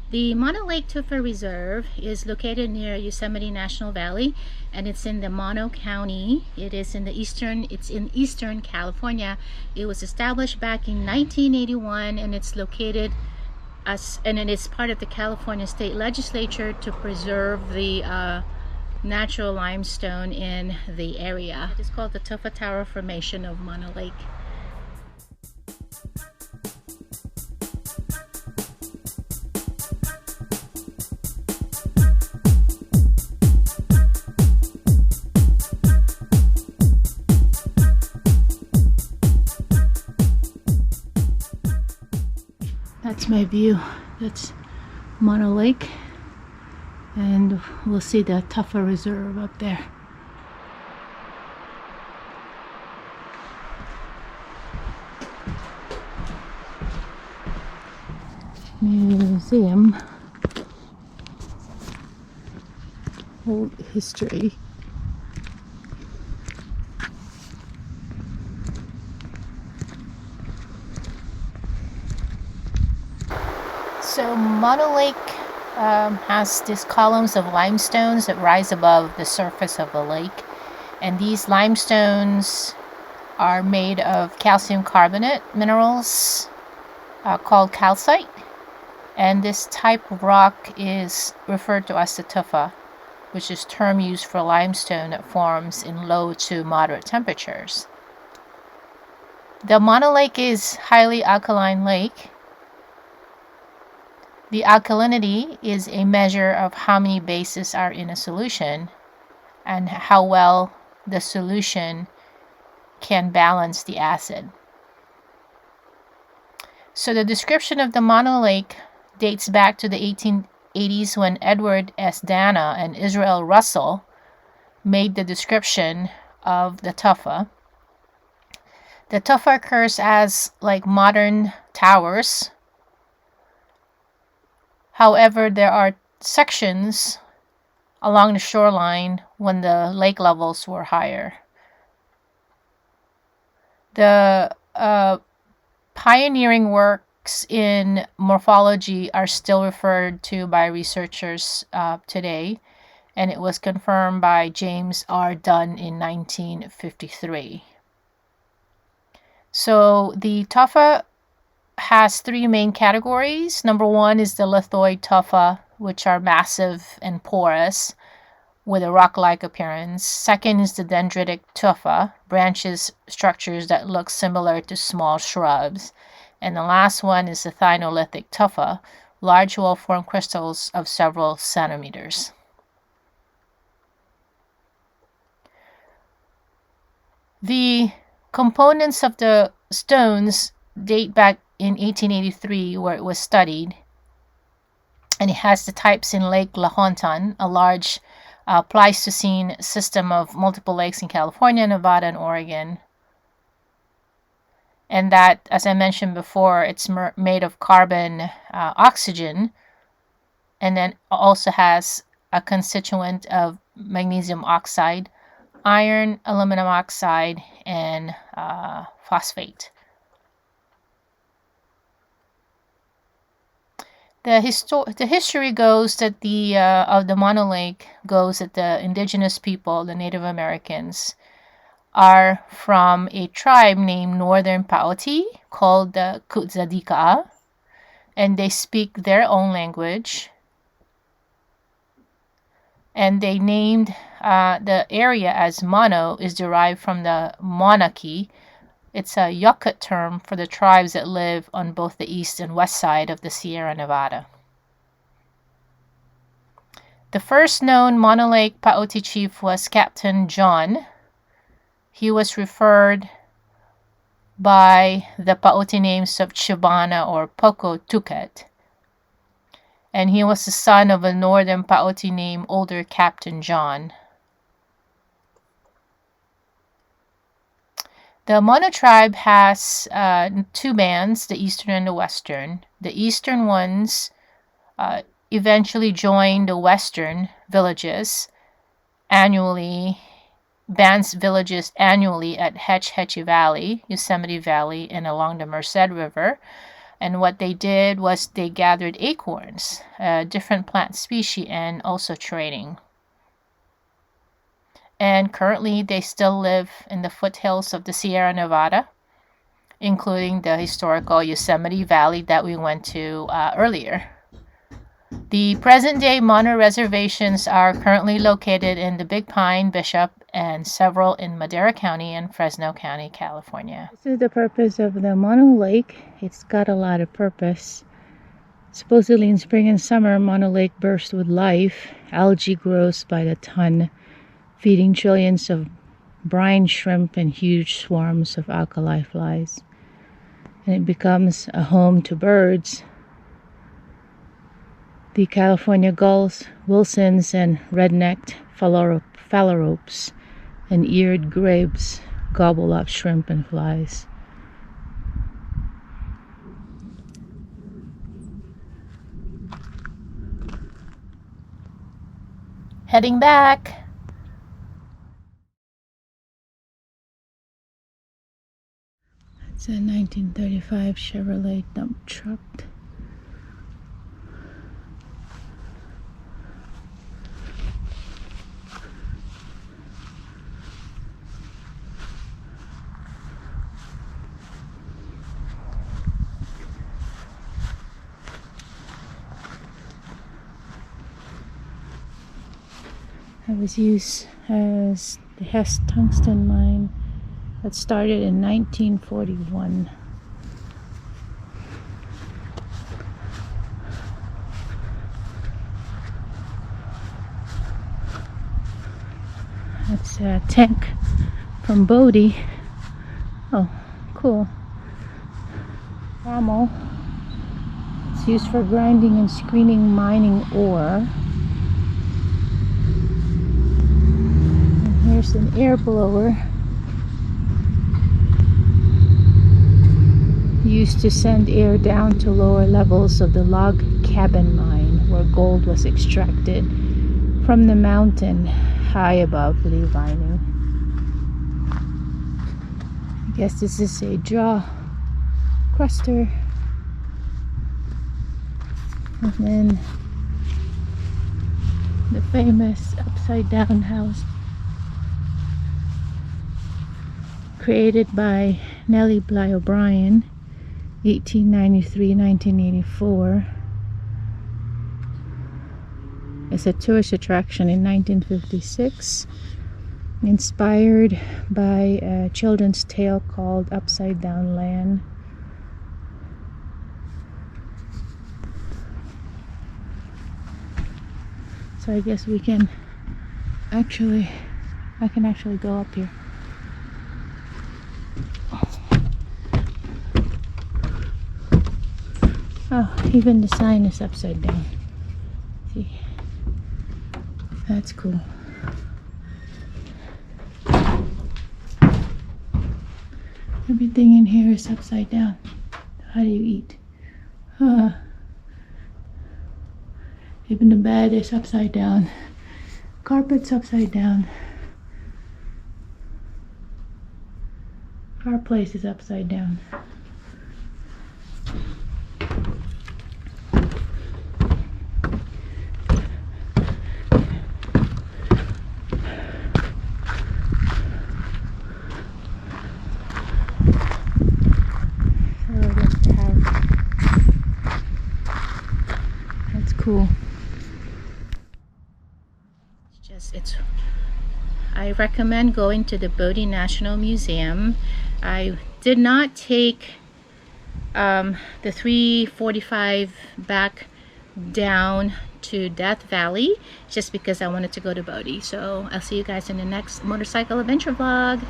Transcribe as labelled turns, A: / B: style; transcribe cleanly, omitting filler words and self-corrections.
A: The Lake Tufa Reserve is located near Yosemite National Valley, and it's in the Mono County. It's in Eastern California. It was established back in 1981, and it's located and it is part of the California State Legislature to preserve the natural limestone in the area. It is called the Tufa Tower Formation of Mono Lake. That's my view. That's Mono Lake, and we'll see the Tufa Reserve up there. Museum. Old history. So Mono Lake has these columns of limestones that rise above the surface of the lake, and these limestones are made of calcium carbonate minerals called calcite, and this type of rock is referred to as the tufa, which is term used for limestone that forms in low to moderate temperatures. The Mono Lake is highly alkaline lake. The alkalinity is a measure of how many bases are in a solution and how well the solution can balance the acid. So the description of the Mono Lake dates back to the 1880s when Edward S. Dana and Israel Russell made the description of the tufa. The tufa occurs as like modern towers. However, there are sections along the shoreline when the lake levels were higher. The pioneering works in morphology are still referred to by researchers today, and it was confirmed by James R. Dunn in 1953. So the tufa has three main categories. Number one is the lithoid tufa, which are massive and porous with a rock-like appearance. Second is the dendritic tufa, branches, structures that look similar to small shrubs. And the last one is the thinolithic tufa, large well-formed crystals of several centimeters. The components of the stones date back in 1883, where it was studied, and it has the types in Lake Lahontan, a large Pleistocene system of multiple lakes in California, Nevada, and Oregon. And that, as I mentioned before, it's made of carbon oxygen, and then also has a constituent of magnesium oxide, iron, aluminum oxide, and phosphate. The history goes that of the Mono Lake goes that the indigenous people, the Native Americans, are from a tribe named Northern Paoti called the Kutzadika, and they speak their own language. And they named the area as Mono is derived from the monarchy. It's a Yukut term for the tribes that live on both the east and west side of the Sierra Nevada. The first known Mono Lake Paoti chief was Captain John. He was referred by the Paoti names of Chibana or Poco Tuket, and he was the son of a northern Paoti named Older Captain John. The Mono tribe has two bands, the eastern and the western. The eastern ones eventually joined the western villages annually, villages annually at Hetch Hetchy Valley, Yosemite Valley, and along the Merced River. And what they did was they gathered acorns, different plant species, and also trading. And currently they still live in the foothills of the Sierra Nevada, including the historical Yosemite Valley that we went to earlier. The present-day Mono reservations are currently located in the Big Pine, Bishop, and several in Madera County and Fresno County, California. This is the purpose of the Mono Lake. It's got a lot of purpose. Supposedly in spring and summer, Mono Lake bursts with life. Algae grows by the ton, feeding trillions of brine shrimp and huge swarms of alkali flies. And it becomes a home to birds. The California gulls, Wilsons, and red-necked phalaropes and eared grebes gobble up shrimp and flies. Heading back. It's a 1935 Chevrolet dump truck. It was used as the Hess tungsten mine that started in 1941. That's a tank from Bodie. Oh, cool. Camel. It's used for grinding and screening mining ore. Here's an air blower used to send air down to lower levels of the log cabin mine where gold was extracted from the mountain high above Lee Vining. I guess this is a jaw cruster. And then the famous upside down house, created by Nellie Bly O'Brien, 1893-1984. It's a tourist attraction in 1956, inspired by a children's tale called Upside Down Land. So I guess I can actually go up here. Oh, even the sign is upside down. See? That's cool. Everything in here is upside down. How do you eat? Even the bed is upside down. Carpet's upside down. Fireplace is upside down. Cool. I recommend going to the Bodie National Museum. I did not take the 345 back down to Death Valley just because I wanted to go to Bodie. So I'll see you guys in the next motorcycle adventure vlog.